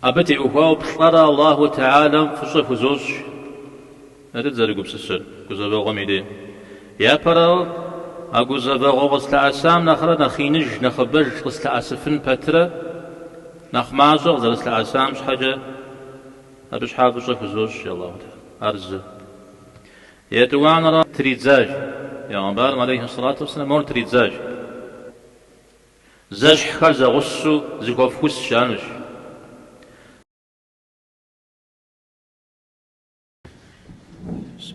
أبتي أخوة بشرى الله تعالى فصف زوج أتزرق بسسر كزبا غميدي يا برا أقول زبا غسل أسام نخرة نخينج نخبج غسل أسفن بترة نخمازغ غسل أسام حاجة أبش حاب فصف زوج يا الله تعالى أرز يتوان را تريزاج يا عمبار عليه الصلاة والسلام مور تريزاج زاج خرز غسو زكوفوس شانش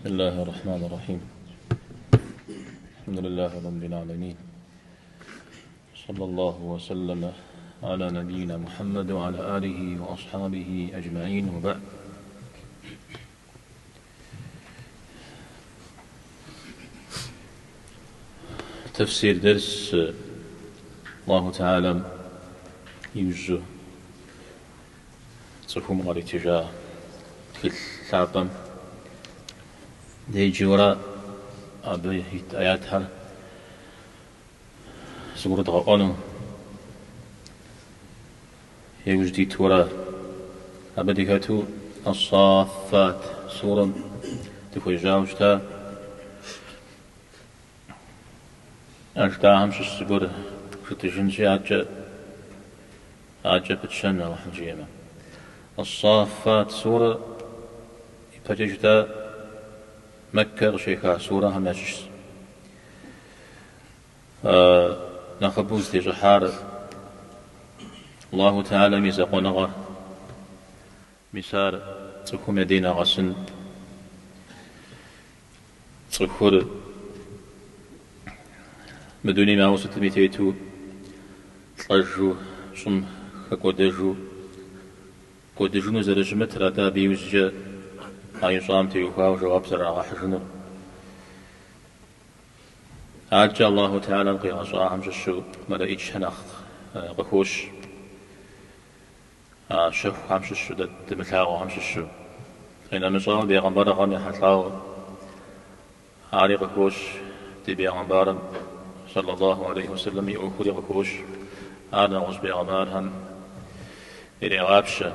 بسم الله الرحمن الرحيم الحمد لله رب العالمين صلى الله وسلم على نبينا محمد وعلى آله وأصحابه أجمعين وبعد تفسير درس الله تعالى يوجه تفهم غير تجاه كل ثابم دي جورا أبي آياتها سورة غقانو يوجدي تورا أبدي كاتو الصافات سورة تكوي جاوجتا أجدا همش السبور كنت جنسي عجا بتشنى وحجيما الصافات سورة يبتجدا مكة شيخا سورة همش نخبوز دي جحار الله تعالى ميزاقو نغر مسار تكوم يدينا غسن تخور مدوني ما وصلت ميتيتو تلجو شم كودجو نزل جمت رادا بيوزجا أي صامتي وخاو جواب سرعة حجنو عجل الله تعالى القيا صاحم جشو ملا إيش هنخ غخوش شف حمش الشو دمثاو حمش الشو إن مصاب بيغمبر غني حتلاو علي غخوش دي بيغمبر صلى الله عليه وسلم يأخذ غخوش أنا غصبي غمارهم إلى غابشة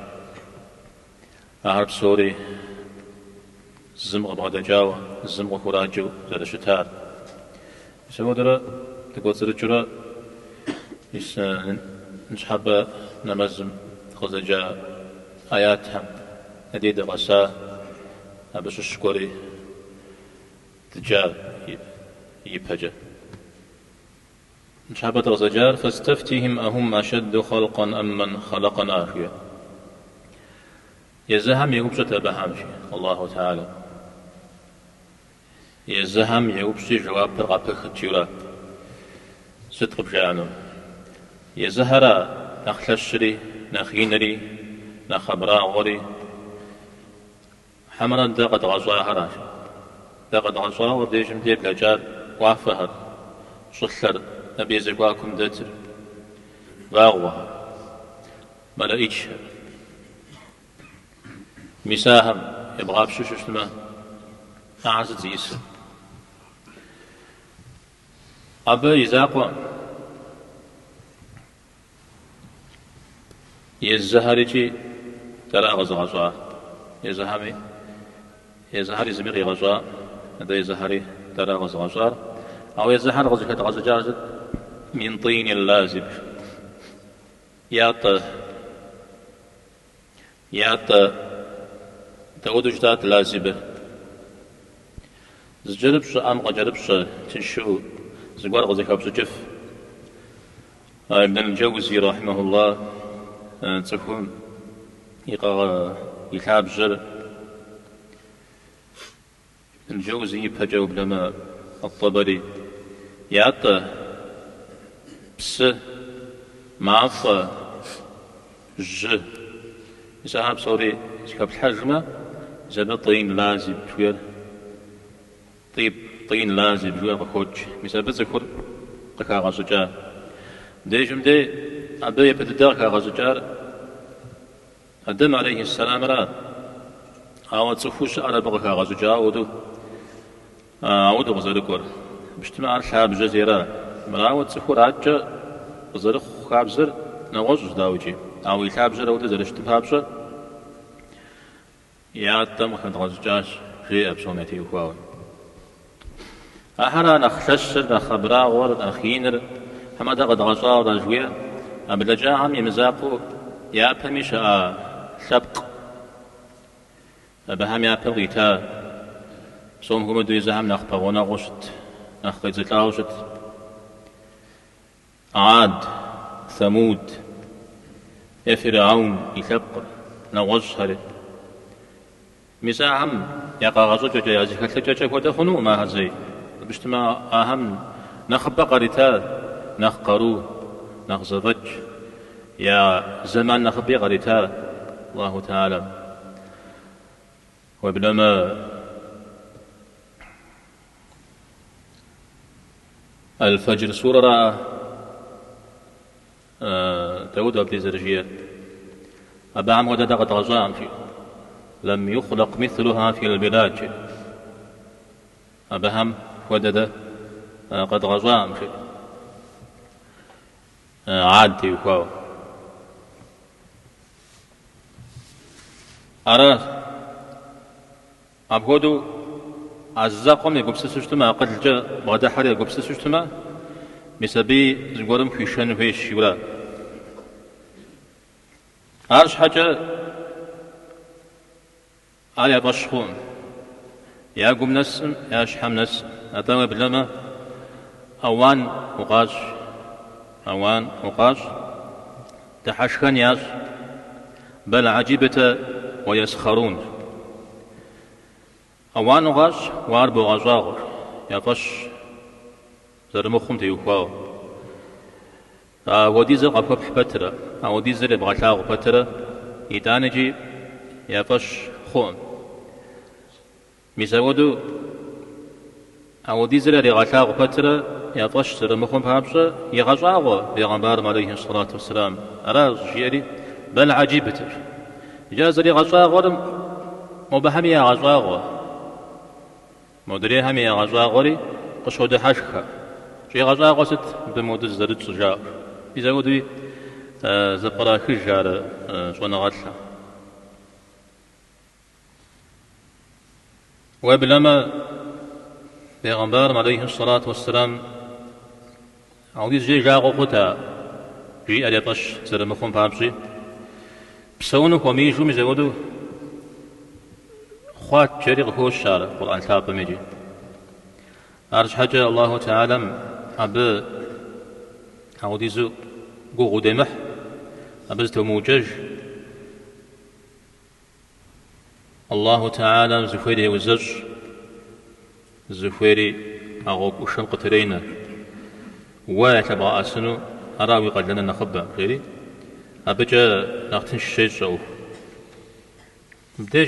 أهرب سوري زمغ بعد جاو زمغ خراجو زاد شتار سودرا تقول سرجرا إيش نشحب نمزم خزجا آياتهم نديد غسا أبش الشكوري تجار يبهجا نشحب غزجار فاستفتهم أهم أشد خلقا أم من خلقنا آخيا يزهم يوبشت بهامشي الله تعالى يزهم يوبشي جواب برغب ختيرا صدق بجانو يزهرا نخلشري نخينري نخبرا غوري حمرا دقت غزوا هراش دقت غزوا وديجم ديب لجار وافهر صلر نبي زقواكم دتر باغوا ملائكش مساهم يبغى بشوش شلما أعز زيس أبا يزاقوا يزهري ترى غزا يزهري زميري غزا هذا يزهري ترى غزا أو يزهر غزا جازت من طين اللازب ياط تقول جدات لازبة زجربش أم قجربش تنشو زقار غزك أبسجف ابن الجوزي رحمه الله تكون يخاب جر ابن الجوزي بجاوب لما الطبري يعطى بس معطى ج يسحب صوري يسحب الحجمة زبط طين لازم شوية طين لازم شوية بخوج مثال بذكر قكا غزجار ديجم دي أبي يبدأ قكا غزجار أدم عليه السلام را أو تصفوش على بقكا غزجار أودو غزلكور بجتمع الحاب جزيرة مراوة تصفور عجة غزلك خابزر نوجه داوجي أو يلعبجر أو تزرش تبابجر يعتم خد غزجاش جي أبسومتي وخواوي أحرى نخشش نخبرا ور نخينر هما دغد غزا رجوية أبلجاهم يمزاقو يابهم شاء سبق أبهم يابهم غيتا صوم هم دويزهم نخبغونا غشت نخقيزتلا غشت عاد ثمود فرعون يثق نغشهر مساهم يقا غزو جوجا يزيك جوجا ودخنو ما هزي بجتما أهم نخبق قريتا نخقرو نخزفج يا زمان نخبي قريتا الله تعالى وبلما الفجر سورة داود أبدي زرجية أبا عم غدا قد غزام في لم يخلق مثلها في البلاد أبا هم ودد قد غزام في عادي وكاو أرى أبغودو عزاقم يقوم سسوشتما قد جاء بغدا حري يقوم سسوشتما بسبي زغورم في شن في الشولا أرش حاجة على بشخون يا قوم نسم يا شحم نسم أتوا بلما أوان وقاش تحشكن ياس بل عجيبة ويسخرون أوان وقاش واربو غزاغر يا فش زرمخم تيوخواو وديزر قفب حبترة وديزر بغتاغ بترة يتانجي يفش خون ميساودو وديزر لغتاغ بترة يفش زرمخم بابشة يغزاغو بيغمبار عليه الصلاة والسلام أراز جيري بل عجيبتر جاز لغزاغ مبهم يا غزاغ مدري هم يا غزاغوري قشود حشكا شي غزاغ ست بمود الزرد سجار إذا ودي زبرا خجار شوانا غتلا وبلما بيغمبار عليه الصلاة والسلام عودي جي جاغو قتا جي أليطش زرمخون بامشي بسونك وميجو مزودو خوات جريغ هو الشارع القرآن ثابت ميجي أرج حاجة الله تعالى أب عوديزو قوغو دمح أبزتو موجج الله تعالى زفيري وزج زفيري أغوك وشنق ترينا ويتبع أسنو أراوي قد لنا نخبا غيري أبجا نغتنش الشيء شوف مدي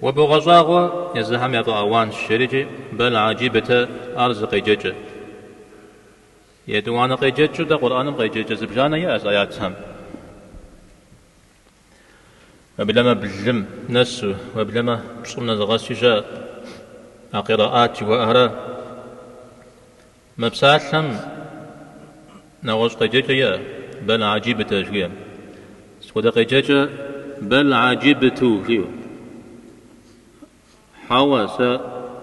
وبغزاغو يزهم يطع أوان الشريجي بل عجيبة أرزق جيجة يدوان قيجيجة دا قرآن قيجيجة زبجانا يأس آياتهم وبلما بلم نسو وبلما بصمنا زغاسيجا قراءات وأهرا مبساثم نغوش قيجيجة يا بل عجيبة شوية سودا قيجيجة بل عجيبة فيه حوا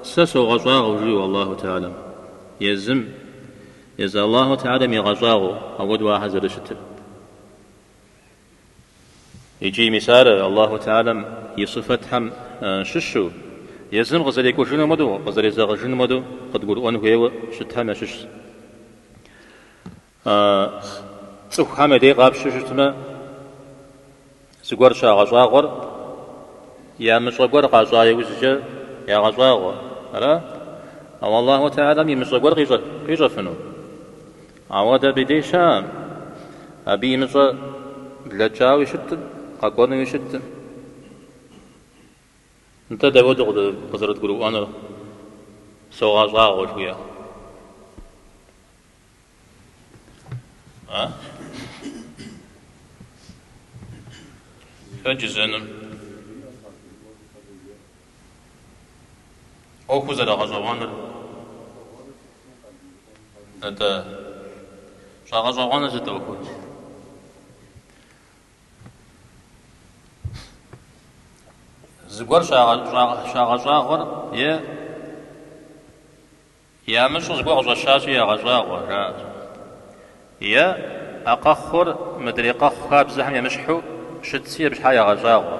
سسو غزاغ جيو الله تعالى يزم الله تعالى مي غزاغ أود واحد رشتر يجي مثال الله تعالى يصفتهم ششو يزم غزل يكون شنو مدو غزل يزاغ شنو مدو قد قول أنه هو شتهم شش سوخام دي غاب ششتما سقور شا غزاغر يا مشغور غزاي وزجا يا غزاغ ألا أو الله تعالى من مشغور غيجا فنو عوض بدي شام أبي مشغ بلجاو يشت قاقون يشت انت داود قصرت قلو أنا سو غزاغ شوية فجزنم أو زاد غزوان أنت شغزوان زاد أوكو زغور شاغور يا مش زغور شاش يا غزاغور يا أقخر مدري قخ بزحم يمشحو شتسير بشحا يا غزاغور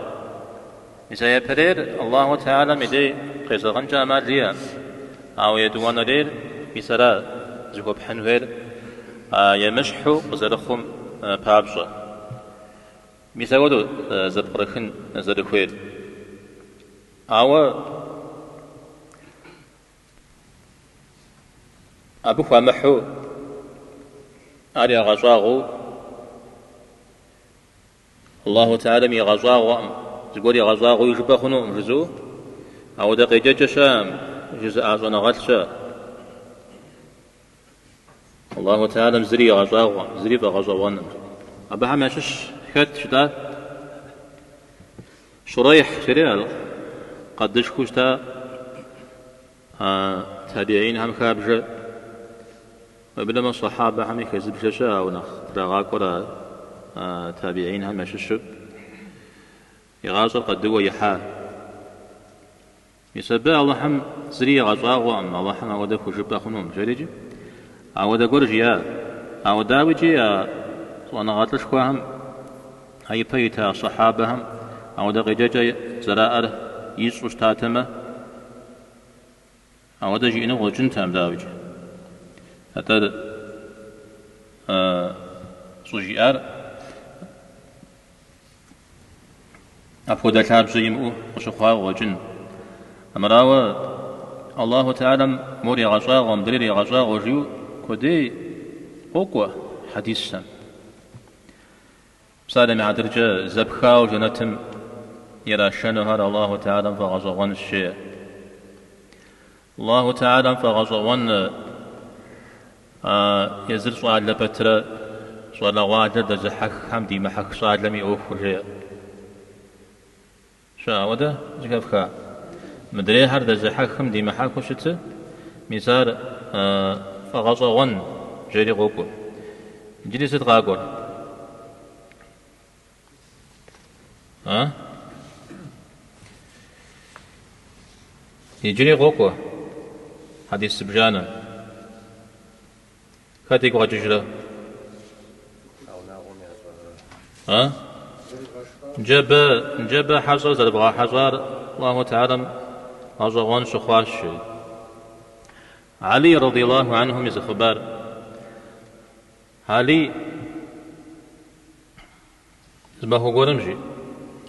إذا يبرير الله تعالى مدي قيسغن جامال ليا أو يدوان لير بسرا زغور بحنوير يمشحو بزرخم بابجا مثالو زبقرخن زرخوير أو أبو فامحو أري غزاغو الله تعالى مي غزاغو زغوري غزاغو يجبخنو مجزو أو دقيقة شام جزء أعزون غلشة الله تعالى مزري غزاغو زري بغزاوان أبها ماشش خد شدا شريح شريال قدش كوشتا تابعين هم خابجة وبلما الصحابة هم يكذب شاشا ونخ تراغاكورا تابعين هم ماشش يغازر قدوا يحا يسبع الله هم زري غزاغو أما الله هم أودا خشب أخنهم جريجي أودا قرجيا أودا وجيا وانا غاتلش كواهم هاي بيتا صحابهم أودا غجاجا زرائر يسوش تاتما أودا جينا وجنتام داوجي حتى سوجيار أفودا كاب زيمو وشخوا وجن أمراوا الله تعالى موري غزاغ ومدريري غزاغ وجيو كودي أوكوا حديثا بسالم عدرجة زبخا وجنتم يرى شنهر الله تعالى فغزوان الشيء الله تعالى فغزوان يزل سؤال لبتر سؤال واجد زحك حمدي محك سؤال لم يأخر شاوده زكفخا مدري هرد زحك حمدي محك وشت ميزار فغزوان جري غوكو جلست غاقور يجري غوكو حديث سبجانا كاتيك وججرة جب حصر زربغا حصار الله تعالى أزغان شخواش علي رضي الله عنهم يزخبار علي ما هو قرمجي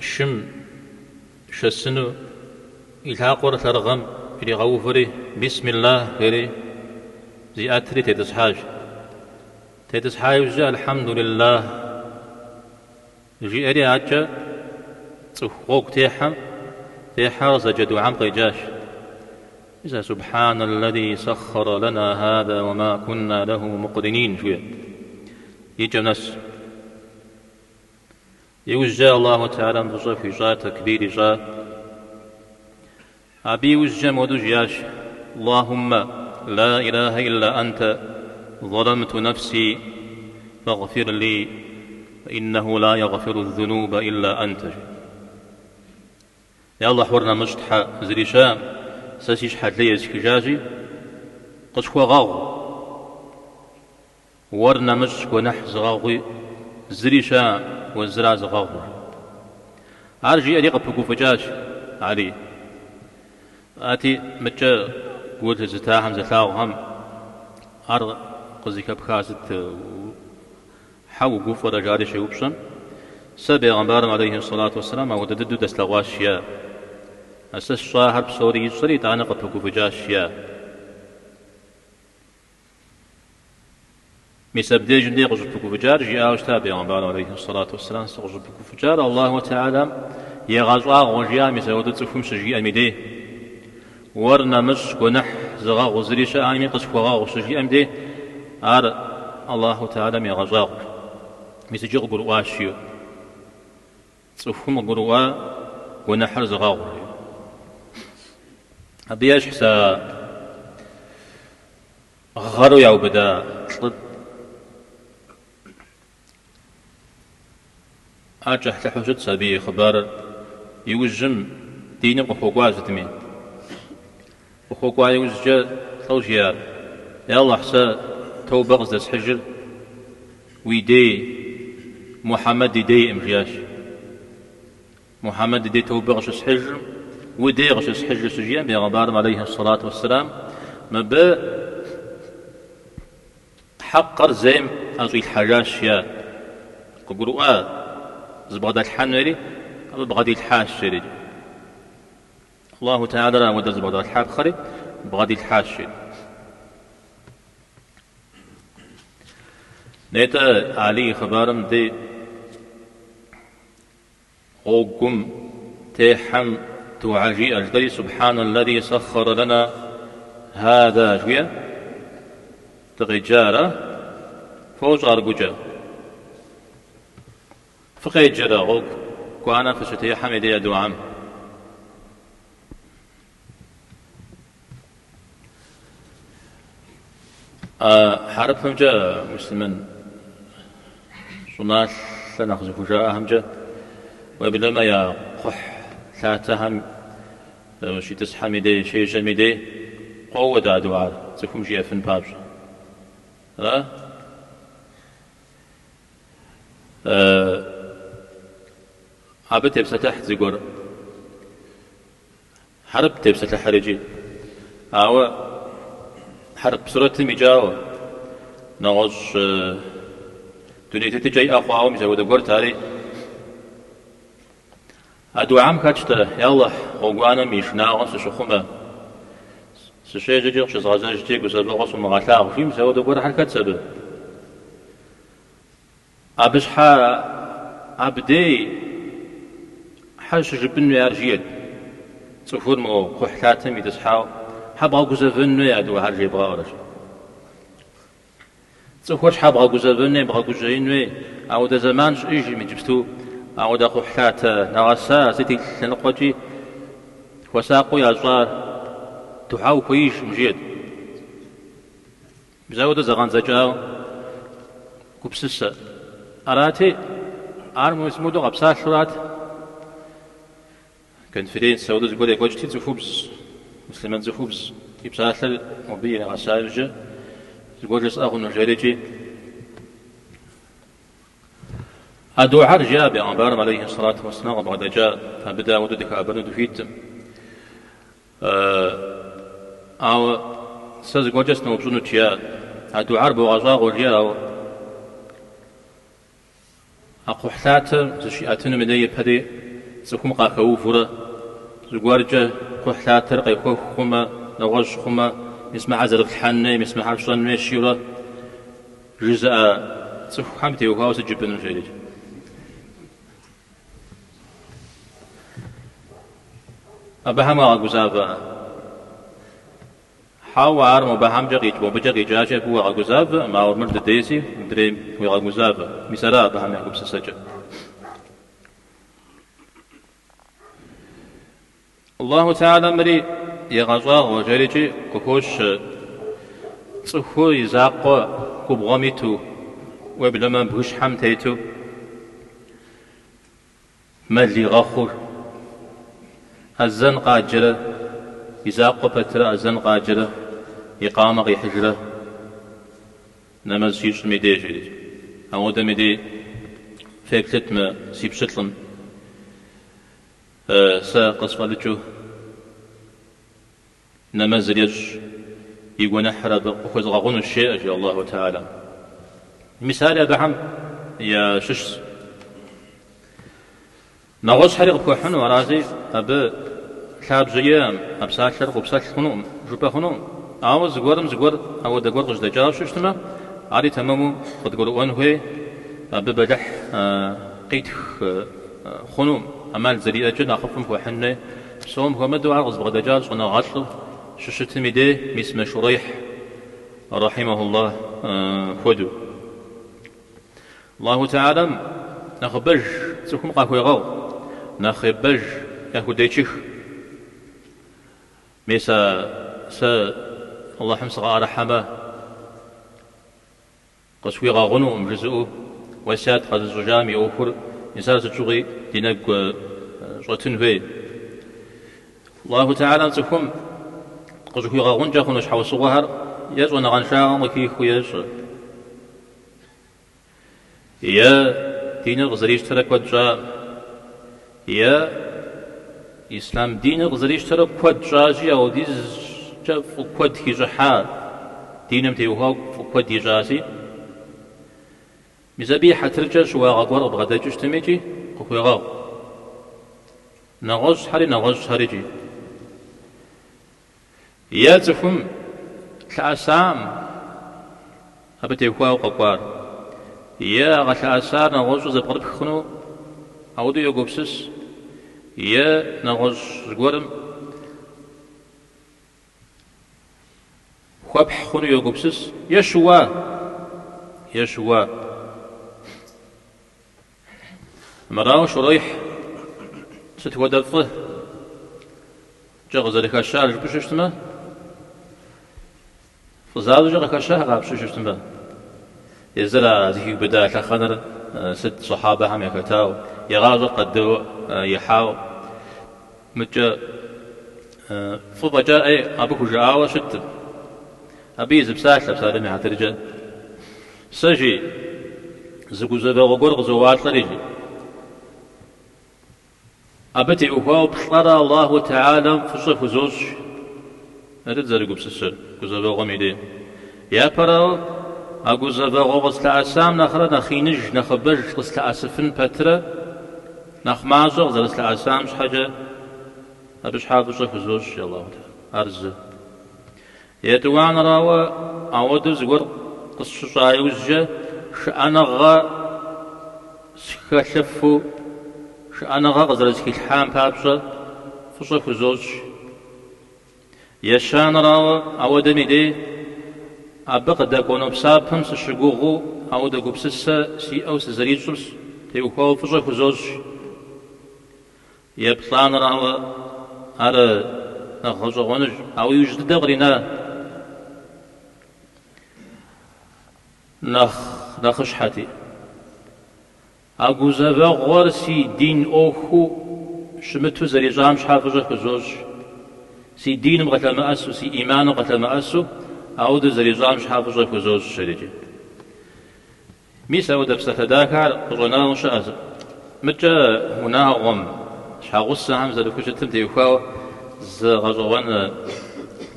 شم شسنو إلهاقور ثرغم إلي غوفري بسم الله غيري زي أتري تتسحاج جاء الحمد لله جي أري عجا تخوك تيحا سجدوا عم قيجاش إذا سبحان الذي سخر لنا هذا وما كنا له مقرنين شوية يجب ناس يوجه الله تعالى بصف جاء تكبير جاء أبي وجه مودجياش اللهم لا إله إلا أنت ظلمت نفسي فاغفر لي فإنه لا يغفر الذنوب إلا أنت يا الله حورنا مشتحى زريشام ساسيش حد لي سكجاجي قشكوا غاغ ورنا مشكوا نحز غاغي زريشام والزراز غاغ عارجي أريق بكوفجاج علي آتي متى قلت زتاهم زتاهم أرض قزيك بخازت حاو قوف ورجاري شيوبشن سبي غنبارم عليه الصلاة والسلام ودددو دسلغاشيا أساس شاهر بسوري يسري تعنق بكوفجاشيا مسبدي جندي قزب بكوفجار جاء تابي غنبارم عليه الصلاة والسلام قزب بكوفجار الله تعالى يغزوا غوجيا مسودو تفهم سجي أميدي ورنا مش ونح زغا غزريش آمي قصف وغا غسجي أمدي عار الله تعالى مي غزاغ مسجي قروا شيو تفهم قروا ونحر زغا أبياش حسا غارو ياو بدا أجح تحوشت سبي خبار يوجم دينم وخوقواز تمين وخوقواي وزجا توجيار يا الله حسا توبة غزدس حجر ويدي محمد دي امجياش محمد دي توبة غشس حجر ودي غشس حجر سجيان بيغبار عليه الصلاة والسلام ما با حقر زيم أغي الحاجاش يا قبروا زبغدا الحنري أبو بغدي الحاشري الله تعالى لا ودز بغدا الحاخري بغدي الحاشري نيتا علي خبارم دي غوكم تيحم توعجي أجدري سبحان الذي سخر لنا هذا جوية تغيجارة فوج أرجوجا فقيجرة غوك كوانا فشتي حمدي أدوام حرب فمجا مسلمين صناش لنخزف فجاء همجا وبلما يا قح ثلاثهم شي تسحمدي شي جميدي قوة دعوار تكون جي فن بابج لا عبت يبسطح زيقور حرب تبسطح حرجي أو حرب سورة المجاو نغش دنيا تجي أقوى مزود قور تاري أدو عام كاتشتا يا الله غوانا ميشنا غنس شخوما سشي جيجي شزغازان جيجي وسبب غصو مغاتا غفيم زود قور حركات سبب أبش أبدي حاش جبن يارجيت صفور مو قحتاتم يتسحاو حبغا قزفن يادو هارجي بغا ورش صفور حبغا قزفن بغا قزين أو دا زمان إيجي من جبتو أو دا قحتات نغسا ستي تنقوتي وساقو يازوار تحاو كويش مجيد بزاو دا زغان زجاو كبسسا أراتي أرمو اسمودو غبسا شرات كان فرين سعودة يقول لك وجهتي زخبز مسلمان زخبز يبساثل مبين غسالجة يقول لك أخو نجاريجي أدو عرجا بأنبار عليه الصلاة والسلام بعد جاء فبدأ وددك أبنو دفيت أو ساز يقول جسنا وبزونو تيا أدو عرب وغزاغ وجيا أقو حثات زشي أتنو مدي بهدي زكوم قاكو فرا زوارجة كحلات ترقي كوخما نغش خما يسمع عزر الحنة يسمع حرشان مشيرة جزء زكو حمتي وكاوس الجبن الجيد أبهم أغوزاف حاوار مبهم جريج وبجري جاجة هو أغوزاف ما هو مرد ديسي دريم هو أغوزاف مثلا أبهم يعقوب سسجة الله تعالى مري يغزا وجريجي كوكوش صخو يزاقو كبغميتو وبلما بوش حمتيتو مالي غخور الزن قاجرة يزاقو بترا الزن قاجرة إقامة غي حجرة نمز يش ميدي جريج أو دميدي فيكتت ما سيب شتلم ساقصفالجو نمازل يج يقول نحرب وخذ غغون الشيء أجل الله تعالى مثال يا بحم يا شش نغوص حريق بكوحن ورازي أب شاب زيام أب ساشر وبساش خنوم جوبا خنوم أو زغور أو دغور غش دجاو ششتما عادي تمامو قد قولوا وانهي أب بدح قيت خنوم أمال زريئة جنا خفم كوحن سوم هو مدو عرض بغدجاج ونغاطلو ششت ميدي مسم شريح رحمه الله فدو الله تعالى نخبج سكم قاكو يغو نخبج ياكو ديتشيخ ميسا الله حمصغا رحمه قسوي غاغنو مجزؤو وسات قد الزجامي أوفر نسالة تشغي دينك شغتن في الله تعالى تكون قزكي غاون جاكون وش حوص ظهر يجوا نغنشاهم وكي خويش يا دين الغزريش ترك وجا يا إسلام دين الغزريش ترك وجاجي أو ديز جاف وكود هجحا دينم تيوها وكود هجاسي مزابي حترجع شو غاقور بغدا جشتميجي وكوي غاق نغوش حريجي يا تفهم كأسام أبتي هوا وقوار يا غشاسار نغوش زبقرب خنو أودو يقبسس يا نغوش زقورم خبح خنو يقبسس يشوا مراو شريح ستودفه جغز لك الشعر بششتمه فزادو جغ الشعر بششتمه يزرع ذيك بدا خنر ست صحابة هم يكتاو يغازو قدو يحاو متى فبجاء أبوك جاء وشتم أبي زبساش لبسالمي حترجع سجي زقو زبغو قرغ زوات لريجي أبتي أخوة بخلال الله تعالى فصف زوج أرد زرقو بسسر قزبغو ميدي يا براو أقو زبغو غسل أسام نخرى نخينج نخبج غسل أسفن بترة نخمازو غسل أسام شحاجة أبش حال فصف زوج يا الله تعالى أرز يتوان راوة أود زور قصة شايوزجة شأنغا سكشفو شأنغا غزل سكيلحام بابشة فصف زوج يشان راوة أود ميدي أبقى داكونو بسابهم سشقوغو أو داكو بسسة سي أو سزريجوس تيوكو فصف زوج يبطان راوة أرى نخزغونج أو يوجد دغرنا نخش حتي أقو زبا غورسي دين أوخو شمتو زريجام شحافظة خزوج سي دين مغتل مأسو سي إيمان مغتل مأسو أو دو زريجام شحافظة خزوج شريجي ميسا ودى بستداكار قرنا وشأز متى هنا غم شحاغوصة هم زلكوشة تمتي يخواو زغزوان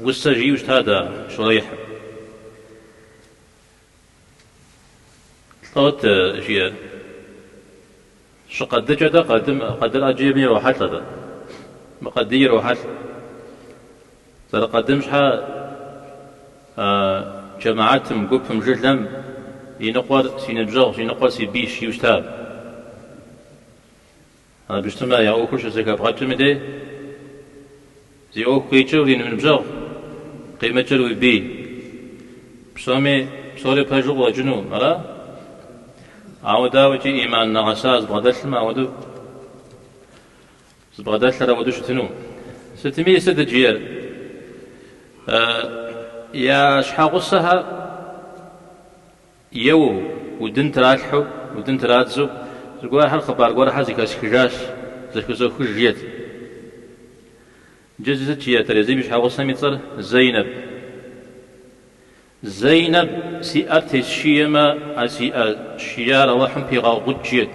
وستجي وشتادا شريح صوت جيا شو قد جدا قدر أجيبني روحات لذا مقدي روحات ترى قدمش جماعات مقوبهم جلهم ينقر سينبجغ ينقر سيبيش يوشتاب أنا بجتمع يا أوكوش زكاة بغاتم دي زي أوكو يجور ينبجغ قيمة جلو بي بسومي بسوري بهجوغ وجنو ملا عودا وجي إيمان نغساز بغدال ما عودو بغدال راودو شتنو ستمية ستة جير يا شحاقصها يو ودن تراجحو ودن ترادزو زقوا هل خبار قوار حازي كاسكجاش زكوزو خجيت جززت جيا تريزي مش حاقصها ميتصر زينب سي أرتشيما أسي الشيار وحم في غاوت جيت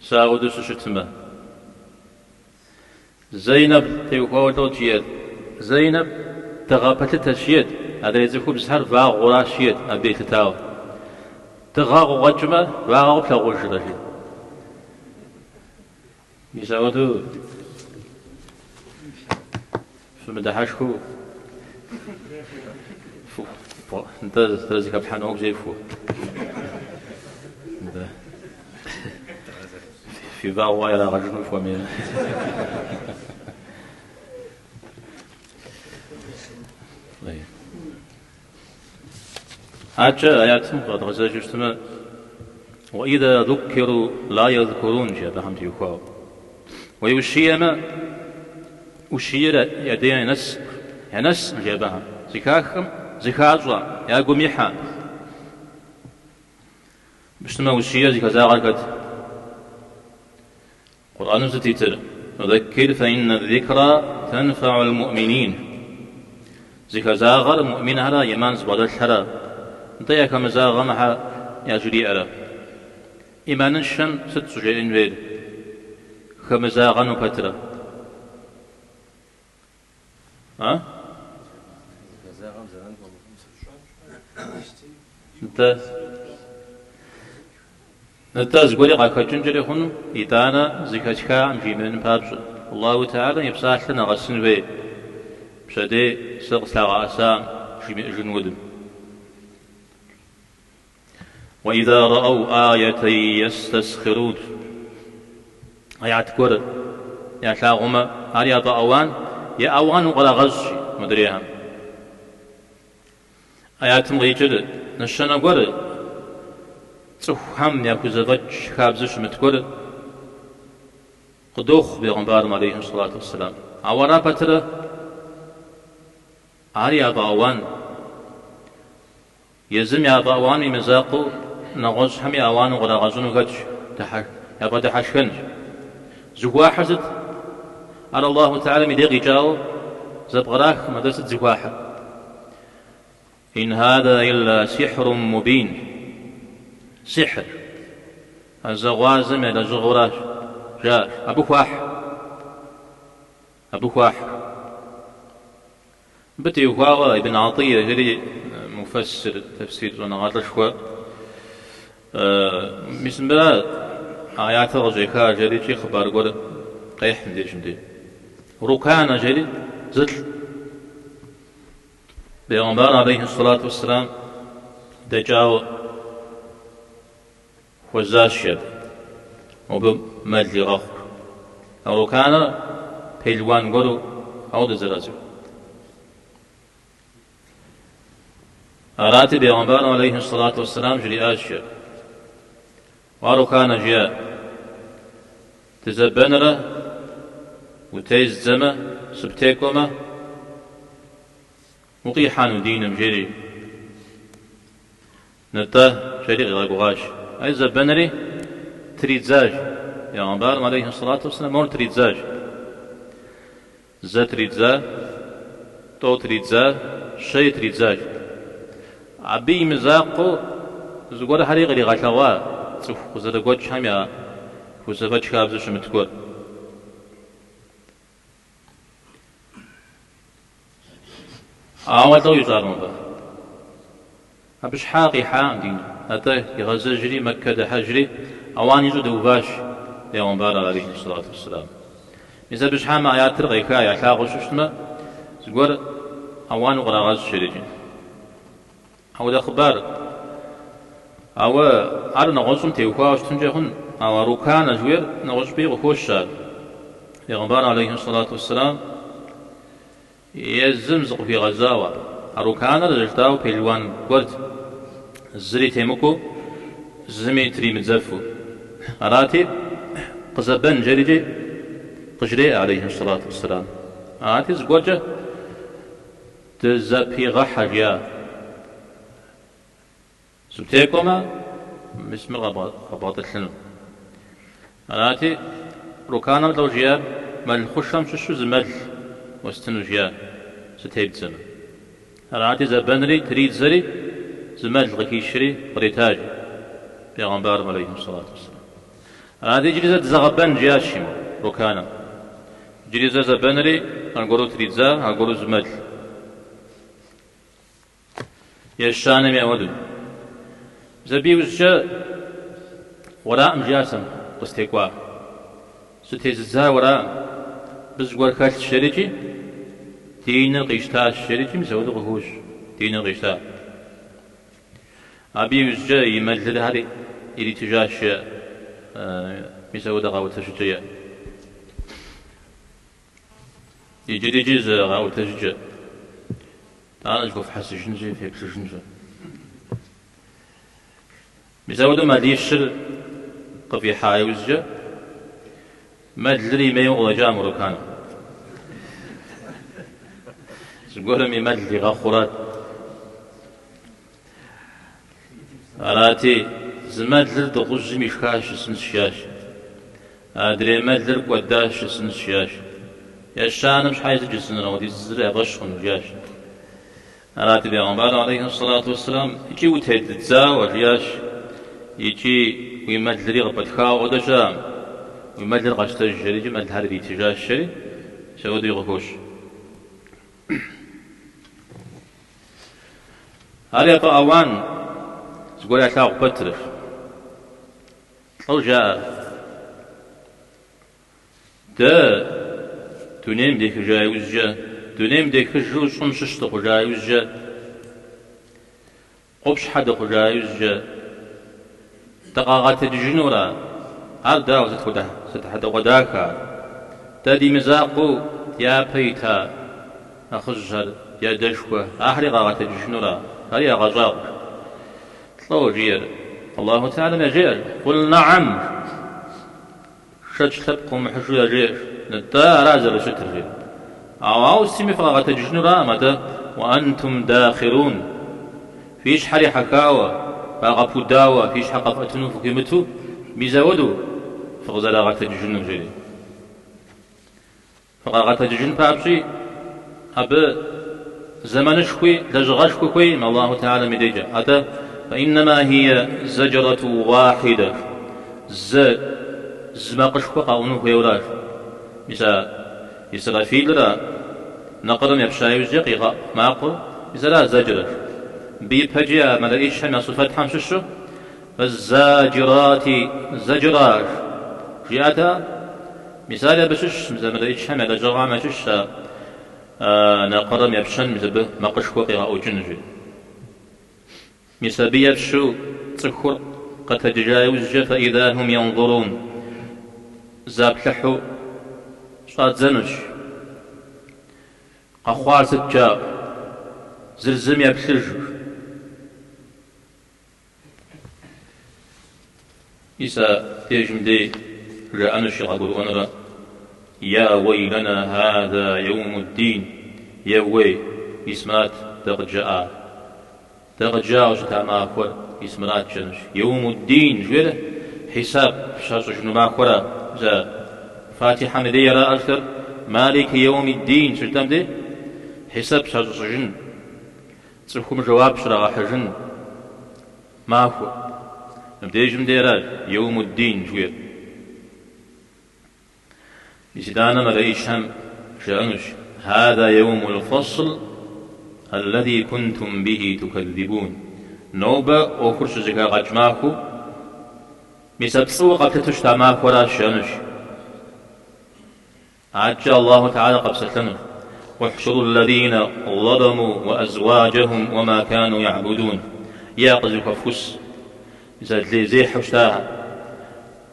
ساودو سشتما زينب تيوكو جيت زينب تغابت تشيت هذا يزكو بسهر باغ وراشيت أبي تتاو تغاغ غجمة باغ بلا غجرة يساودو فمدحاشكو انت ترزك بحنوك جيفو في باغ وايرا غجنو فومين هاتشا آياتهم قد غزاج اجتماع وإذا ذكروا لا يذكرون جابهم تيوكاو ويوشيما وشيرا يدين ينس جابهم زكاكم زكاجوا يا قميحا بشتما وشيا زكا زاغلقت قرآن ستيتر وذكر فإن الذكرى تنفع المؤمنين ذكر زاغر مؤمن هلا يمان زبادل حرا انتيا كما زاغ محا يجري أرى إيمان الشن ست سجين ويد كما زاغ نفترة ها؟ نتاز قولي قاكا جنجري خنو إتانا زكاتكا عمجي من بابس الله تعالى يبساح لنا غسن بي بشدي سقس لغا أسام جميع جنود وإذا رأوا آية يستسخرون أيعتكور يا شاغما هاريا ضأوان يا أوان وغلا غز مدريهم آيات مغيجر نشنا قول تفهم ياكو زوج كابزش متقول قدوخ بيغمبار عليه الصلاة والسلام أورا بتر عاري ضاوان يزم يا ضاوان مزاقو نغوز حمي أوان وغدا غزون وغدش يبغى دحشكنج زواحة على الله تعالى مديغي جاو زبغراك مدرسة زواحة إن هذا إلا سحر مبين سحر الزغوازم إلى زغوراش جاش أبو خواح بتي وخاوة ابن عطية جري مفسر تفسير ونغادر شوى مثل بلا آيات غزيكا جري جي خبار قول قيح ندير جمدي ركانا جري زل بيغمبار عليه الصلاة والسلام دجاو وزاشيد وبمالي غاخر أو كان بيلوان قولوا أو دزرازو أراتي بيغمبار عليه الصلاة والسلام جري آشيد وارو كان جاء تزبنره وتيز زمه سبتيكومه مقيحان دين مجري نتا شريق غاش أي زبنري تريد زاج يا غنبار عليه الصلاة والسلام مور تريد زاج زا تريد زا تو تريد زا شي تريد زاج عبي مزاقو زغور حريق لي غاشوا تسوف زدغوت شاميا وزفت شابز شمتكور أول تو يزارون به أبش حاقي حام دين هذا يغزجري مكة حجري أوان يزود وباش يوم بارا عليه الصلاة والسلام إذا بش حام آيات ترغي كايا حاقو ششتما زقور أوان وغراغاز شريجين أو ده خبار أو أرنا غزم تيوكوا وشتنجهن أو روكان جوير نغز بيغ خوش شاد يوم بارا عليه الصلاة والسلام يزمزق في غزاوة أروكانا رجلتاو بيلوان قرد الزري تيمكو زمي تري متزفو أراتي قزبان جريجي قجري عليه الصلاة والسلام أراتي زقوجة تزابي غحجيا سبتيكوما بسم غباط الحلم أراتي روكانا متوجيا مال خشم ششو زمل واستنوجيا ستهيب زمن هرعاتي زبنري تريد زري زمال غكيشري قريتاج بيغمبار عليه الصلاة والسلام هذه جريزة زغبان جياشيم روكانا جريزة زبنري هنقولو تريد زا هنقولو زمال يشانم يعودون زبي وزجا وراء مجاسم قستيقوا ستيز زا وراء بزغور خالت الشريكي دين القشتا الشريكي مسعود غهوش دين القشتا أبي وزجا يملل هاري إلي تجاش مسعود غاوة تشجيا يجري جيز غاوة تشجيا أنا أشوف حس جنزي في كل جنزي مسعود ما ليش قفي حاي وزجا ما الذي ما يوم جاء مركانا زقولهم يمد لي غخورات أراتي زماد للد غزي مشكاش سنشاش أدري مدلر قداش سنشياش يشان مش حايز جسنا ودي الزرع غشهم جاش أراد بيغمبر عليه الصلاة والسلام يجي وتهد تزاوج ياش يجي ويمدلر يغبط خاو ودشام ويمدلر غشت الجري يجي مدل هذه تجاه الشري سودي يغفوش هذا طاوان تقول أتلاق بطرف أو جاء دا تنام ديك جاي وزجا تنام ديك جو صنششت جاي وزجا قبش حد جاي وزجا تقاغت الجنورة هذا وزتخده ستحد غداكا تدي مزاقو يا بيتا أخزر يا دشوة أحرق غاغت الجنورة هيا غزاق طلو جير الله تعالى مجير قل نعم شج تبقوا محشو يا جير نتا رازل شتر جير أو سيمي فغاغت الجنورة متى وأنتم داخرون فيش حري حكاوة فغفو داوة فيش حقف أتنو فكيمتو بيزاودو فغزل غاغت الجنو جير فغاغت الجن فابشي أبا زمن شوي لجغش كوي ما الله تعالى مديجا هذا فإنما هي زجرة واحدة زمقش قاونو يوراش مثلا إسرافيل را نقرم يبشاي وزيقي ما أقول مثلا زجرة بيبهجيا ملاقيش هم صفات حمششو فالزاجرات زجراش جياتا مثلا بشش مثلا ملاقيش هم لجغا ما شش نقرم يبشن مزبه ما قشكوقي أو جنجي مسابي يبشو تذكر قد تجاوز فإذا هم ينظرون زابلحو صاد زنش قخوار ستجاب زلزم يبسج إسا تيجم دي رأنش يقول أنرى يا ويلنا هذا يوم الدين يا وي اسمات تغجاء وشتا ما أخور اسمات جنش يوم الدين جويلة حساب شاش شنو ما أخورا زا فاتحة مديرة أكثر مالك يوم الدين شلتم دي حساب شاش جن تصرفكم جواب شراغ حجن ما أخور نبديجم ديراج يوم الدين جويل بسدانا ملايش هم شأنش هذا يوم الفصل الذي كنتم به تكذبون نوبة أخرش زكا غجماكو مسبسو قبل تشتاماكو را شأنش عجى الله تعالى قبستنا واحشروا الذين ظلموا وأزواجهم وما كانوا يعبدون ياقزك فس إذا زي حشتاها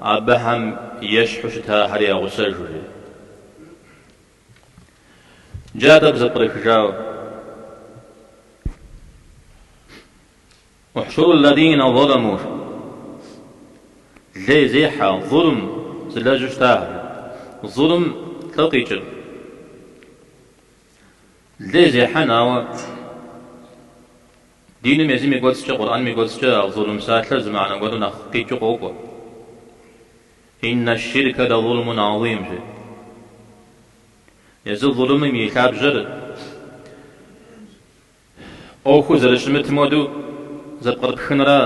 عبهم يشحشتها حريا غسر جاد بزبرك جاو واحشروا الذين ظلموا لي زيحة ظلم زلاجشتها ظلم تلقيجر لي زيحة ناوى دين ميزي ميقولسجا قرآن ميقولسجا ظلم ساتلر زمعنا قولنا قيجو قوقو إن الشرك لظلم عظيم يزل ظلم ميكاب جرد أوخو زرشمت مودو زبقر بخنرا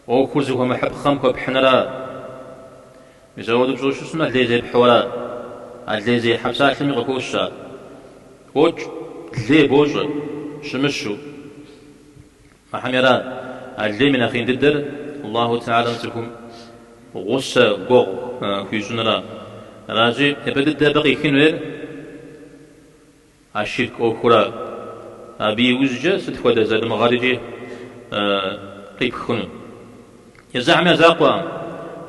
أوخو زهو محب خمكو بحنرا يزودو بزوشو اسمه اللي زي بحورا اللي زي حبسات لم يغكوشا وج اللي بوجه شمشو ما حميرا اللي من أخين ددر الله تعالى نسكم غصة قوغ في جنرا راجي يبدأ بقي كنوير الشرك أخرى أبي وزجة ستخوة زاد المغارجي قيب خنو يزعم يزاقوا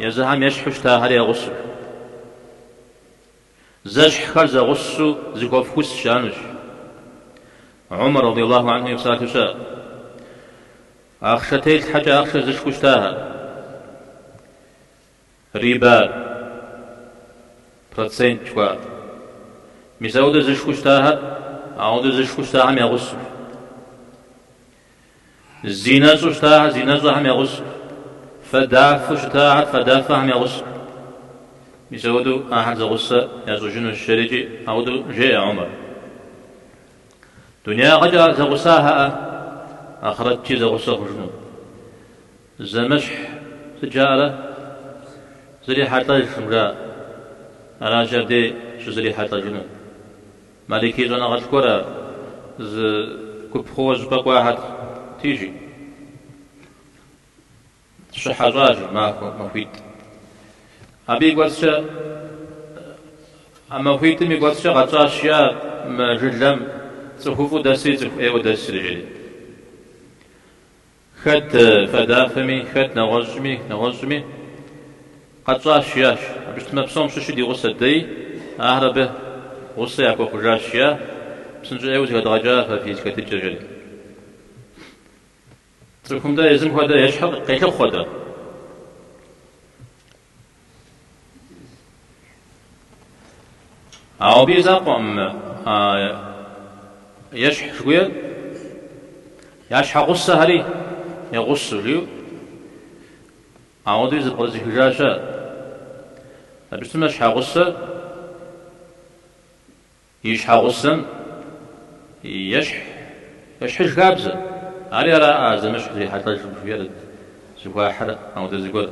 يزعم يشحشتا هريا غصو زجح خرزة غصو زقوف خس شانش عمر رضي الله عنه يبصات وشاء أخشتيت حاجة أخشى زجحشتاها ريبا процент чва мисауда зашкуштаха ауда зашкуштаха мягус зина суштаха зина зуха мягус فدافع شتاعت فدافع ميغس يسودو أحد زغصة يزوجون الشريجي أودو جاء عمر دنيا غجا زغصاها أخرجت زغصة خجنو زمشح سجالة زري حتى شمرا أنا جابدي شو زري حتى جنو مالكي زنا غتكورا ز كبخوز بق واحد تيجي شحراج ما فيت أبي قرصة أما فيت مي قرصة غطاشيا ما جلم تخوفو دسي تخوف أيوة دسي رجلي خد فدافمي خد نغزمي غطاشياش بس ما بصوم شو دي غصة دي أهربه غصة يكو خجاشيا بس نجي أيوة غدغجا ففي كتير رجلي تركم ده يزم خدا يشحق قيل خدا أو بيزاقم يشح شوية يشح غصة هري يغص ليو أو دي زبر زكجاشة بس ما يشح غصة يشح غصة يشح غابزة علي لا زمش زي حتى شوية زكوا حرة أو تزكوا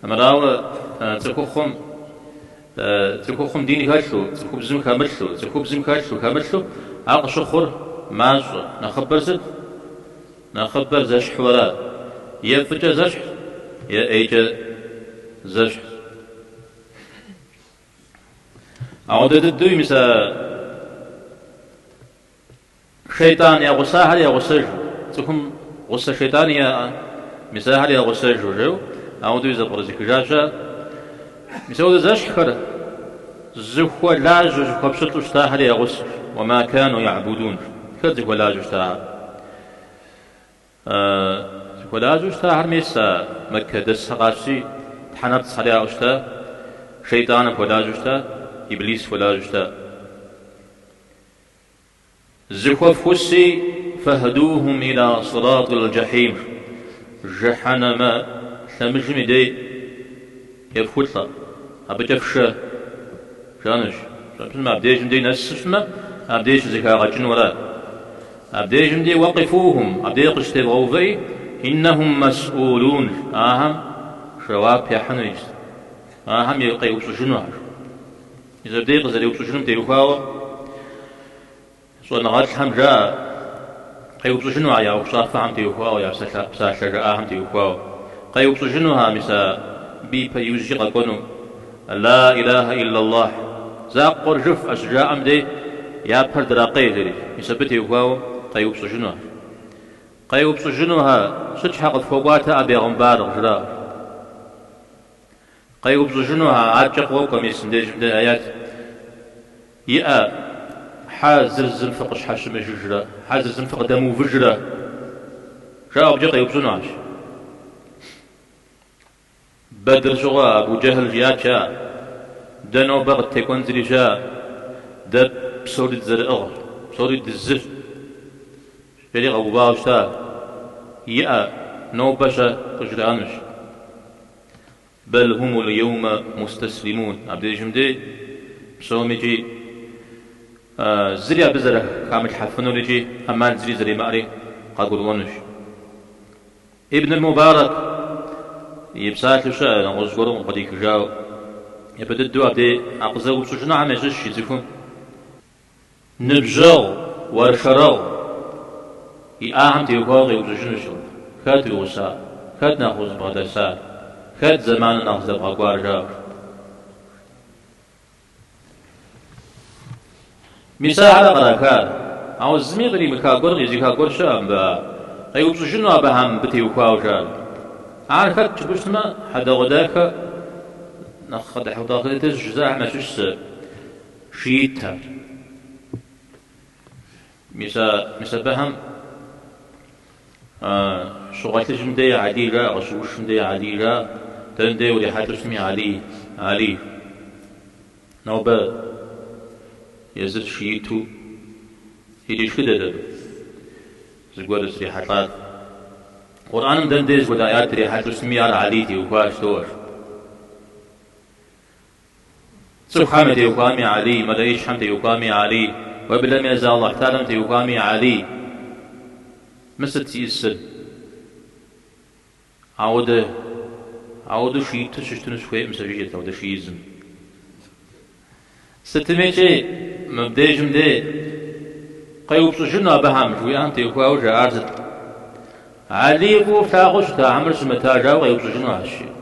أما راو تكوخم ديني هاشلو تكوب زم كاملشلو عاق شخور ماز نخبر زش حورا يفتش زش يا ايج زش أو تدوي مسا شيطان يا غساهر يا غساج تكون غسا شيطان يا مساهر يا غساج جو أو دوي زبر زكجاشا مسود زش خر زخوا لاج زخوا بسطو استاهر يا غس وما كانوا يعبدون كذب ولا جشتاهر زخوا لاج استاهر ميسا مكة دس قاسي تحنبت صليا أشتا شيطان ولا جشتا إبليس ولا جشتا زخوا فخسي فهدوهم إلى صراط الجحيم جحنم ثمجم دي يفوتلا أبجفشة شانش ما أبديجم دي نسسما أبديج زكاة غجن ولا أبديجم دي وقفوهم أبدي قشتي بغوفي إنهم مسؤولون أهم شواب يحنويس أهم يلقي وصجنوها إذا بدي قزل وصجنوهم تيوخاوا سوى نغات الحم جاء قيوب صجنوها يا وصافة هم تيوخاوا يا ساشا جاء هم تيوخاوا قيوب صجنوها مسا بيبا يوزي قلقونو لا إله إلا الله زاق قرجف أشجاع أمدي يا برد راقي ذري يثبتي وكاو قيوب صجنوها قيوب صجنوها ستحق فوقاتها أبي غنبار جرار قيوب صجنوها عاجق ووكم يسنديج من الآيات يأ حازر زنفقش حشم ججرة حازر زنفق دمو فجرة شاء أبجي قيوب صجنوهاش بدر شغا أبو جهل جياتشا دنو بغت تكون زريجا دب بصورة زرقغ بصورة الزفت شريق أبو باوشتا يأ نو بشا تجرانش بل هم اليوم مستسلمون عبد الجمدي بصومي جي زريا بزره كامل حفنو لجي أمان زري مأري قاقل ونش ابن المبارك يبسات لشاء نغزقرهم قديك جاو يبدأ الدعاء دي أقزاو بسجنا عم يجيش يزيكم نبجاو ورشراو يأهم تيوكاو غيو بسجنا شو خات يوسا خات ناخوز بغدسا خات زمان ناخوز بغاقوار جاو مساحة قراكار أو الزمي غري مكاقور غيزي كاقور شام با غيو بسجنا بهم بتيوكاو جاو عارفك تبسما حدا غداك نخد حوضاك تجزع ما شش شيتا مسا بهم شغلت جمدي عديلة غشوش جمدي عديلة تندي ولي حاجة اسمي علي نوبة يزد شيتو هيدي شكده دب زقور سري حطات قرآن دندز ولا آيات ريحة اسمي على عليتي وكاش دور سبحانه يقامي علي ملايش حمد يقامي علي وبلم يزال الله تعالى يقامي علي مست يسل عود شيء تشتنش شوي مسجية عود شيء زم ستميجي مبدأ جمدة قيوب سجنا بهم شوي أنت يقاو جارزت علي بو فاقش تعمل سمتاجا قيوب سجنا هالشيء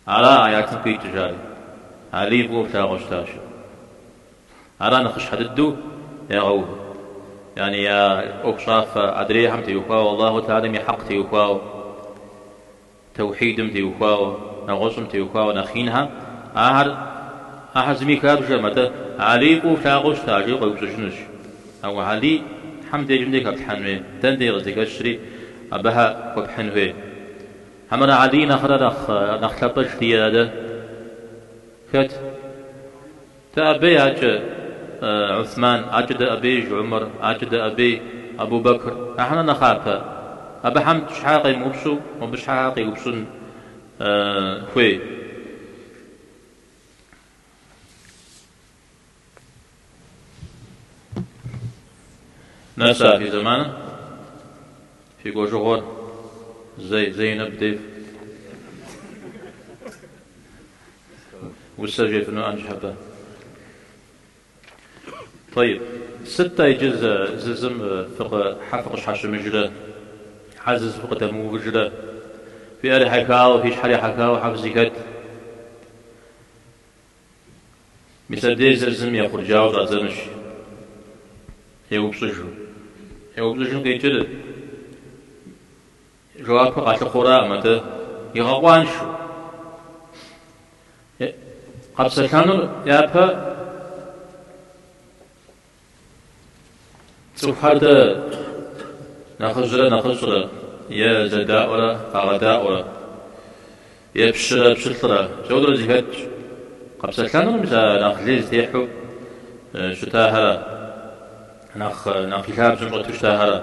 على آيات كي تجاري علي بو فاقش تاش على نخش حددو يا غوه يعني يا أقصاف أدري هم تيقاو الله تعالى يحق تيقاو توحيدم تيقاو نغصم تيقاو نخينها أحزمي كابش متى علي بو فاقش تاجي قيوب سجنش أو علي حمد جمدك بحنوي تندي غزك الشري أبها وبحنوي همنا علي نخرا نخلبش في هذا كت تأبي عج عثمان عجد أبي عمر عجد أبي أبو بكر احنا نخاف أبا حمد شحاقي مبسو وبشحاقي يبسون خوي ناسا في زمانه في جوجور زينب ديف والسجل في نوع أنجحبه طيب 6 يجز ززم فق حفق حش مجرى حزز فق تمو مجرى في أري حكاو فيش حري حكاو حفظي كد مثل دي ززم يقول جاوز عزمش يوبسجو كيجر جواب قاتل قراء متى يغوان شو قد سكانوا يابا سبحانه نخزر يا زداؤرة فغداؤرة يا بشرة جودر زهد قد سكانوا مثلا نخليز ديحو شتاهرة نخ كتاب زمرة تشتاهرة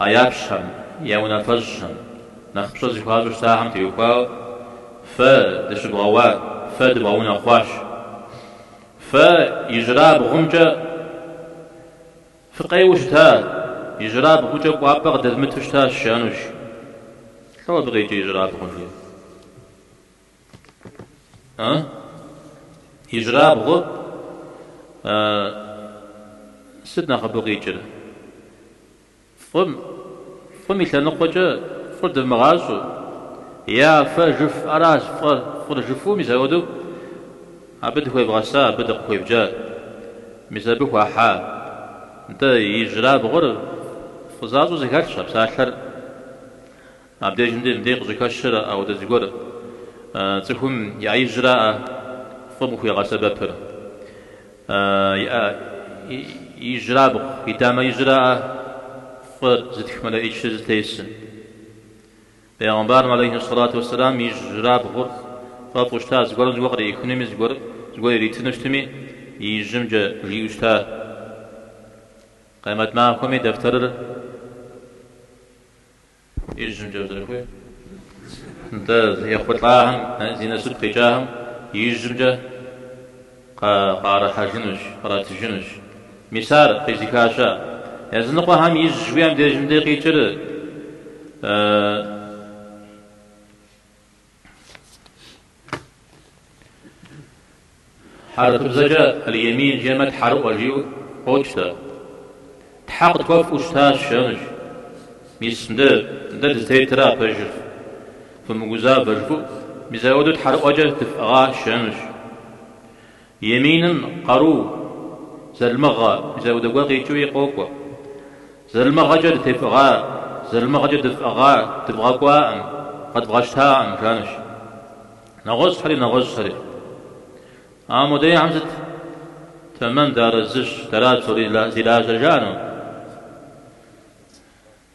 آيابشهم يونا فزهم نخ بشرز يخواز وشتاهم تيوكاو فدش بغوات فدبغونا خواش فيجراب غمجة فقي وشتاد يجراب غمجة بوابق دزمت وشتاد الشانوش شو بغيتي يجراب غمجة يجراب غب سيدنا خبوقي جرى فم يتنقج فرد مغازو يا فجف أراس فرجفو مزودو عبد خوي بغسا عبد خوي بجا مزابو حا انت يجرى بغر فزازو زكاة شاب ساحر عبد جندي زكاة شرا أو دزغور تكون يا يجرى فم خوي غسا بابر يجرى بغ يتام يجرى زدك ملا إيش زتيسن بيغمبار عليه الصلاة والسلام يجرى بغر فابوشتا زغور زغور يكونيمي زغور ريتنشتمي يجمجا ريوشتا قيمت معكم دفتر يجمجا زرخوي انت يخبط معهم زينا سود قيجاهم يجمجا قارا حاجنش قارا تجنش مثال قيزيكاشا يزنقوا هم يجويام دي جمدي قيتر حرق بزجا اليمين جمت حرق وجيو قوشتا تحق توف وشتا الشانش ميسمدر ندد زيترا بجف فمقوزا بجفو مزاودو تحرق وجه تفقا الشانش يمينا قرو زلمغا مزاودو قاقيتو يقوكوا زلمغا جد تفقا زلمغا جد تفقا تبغا قوام قد بغشتا شانش نغوز حري آمودي عمزت تمن دار الزش تراد سوري زلاج جانو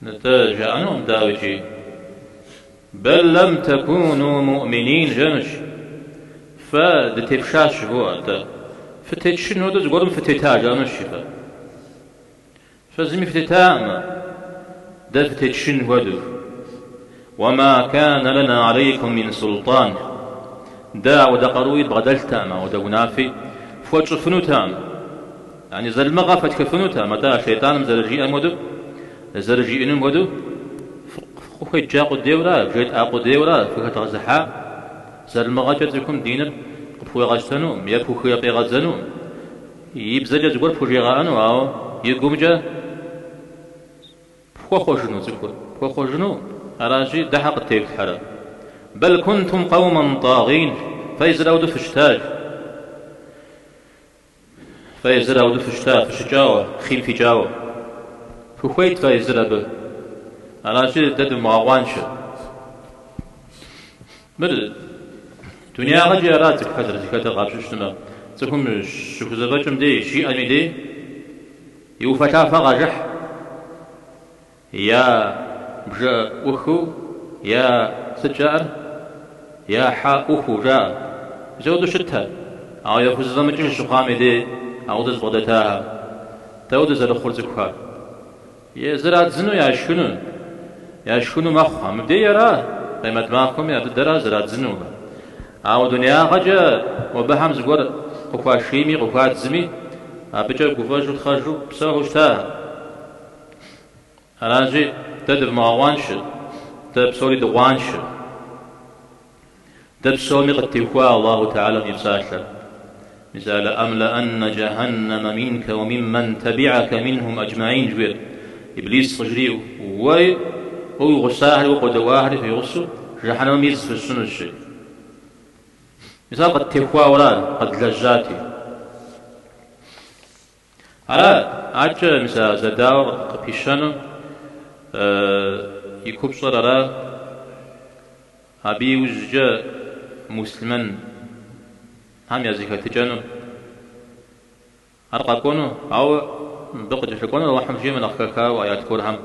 نتجانو داوجي بل لم تكونوا مؤمنين جنش فدتفشاش بوعد فتتشنو دز قرم فتتا جانش فزمي فتتام دفتتشن ودو وما كان لنا عليكم من سلطان دا ودا قروي بغدل تام ودا ونافي فوت فنو تام يعني زلمة غافت كفنو تام دا شيطان مزرجي أمودو زرجي إنم ودو خوي جاقو ديورا جيت أقو ديورا فكت غزحا زلمة غاجت يكون دينر قفوي غاجتنوم يبخو خوي غازنوم يبزل يزور فوجي غانو أو يقوم جا خوشنو تكون خوشنو أراجي دحق التيف حرا بل كنتم قوما طاغين فيزرعوا دفشتاج فيزرعوا دفشتاج فشجاوة خيل في جاوة فخويت فيزرع به أراجي دد معوانش بل دنيا غجي أراتك حضرتك هذا غابشتنا تكون شكو زباجم دي شيء أمي دي يوفتا فغجح يا بجا أخو يا سجار يا حا أخو جا زودو شتها أو يفوز زمجن شقامي دي أو دز بغدتاها تود زر خرزكها يا زرات زنو يا شنو مخها مبدي يرى قيمة معكم يا درا زرات زنو أو دنيا غجا وبهم زغور قفا شيمي قفا زمي أبجا قفا جو تخرجو بسوهشتها أراجي تدف معوانش تبصولي دوانش تبصولي قد تيخوا الله تعالى يبساشر مثال أملأن جهنم منك وممن تبعك منهم أجمعين جوير إبليس صجريو هو يغساهر وقد واهر في غسو جهنم يز في السنة الشيء مثال قد تيخوا وراد قد لجاتي على عجل مثال زداور قبيشانو يكوب صرارا أبي وجه مسلما هم يزيك تجانو أرقى كونو أو بقى جفكونو وحم جي من أخكاكا وآيات كورهم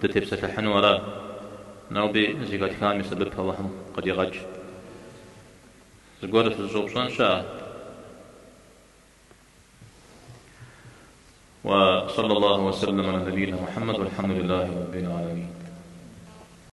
تتبسة الحن وراء نو بي زيكات كان يسببها وهم قد يغج زقورة في الزوبصان شاء وصلى الله وسلم على نبينا محمد والحمد لله رب العالمين.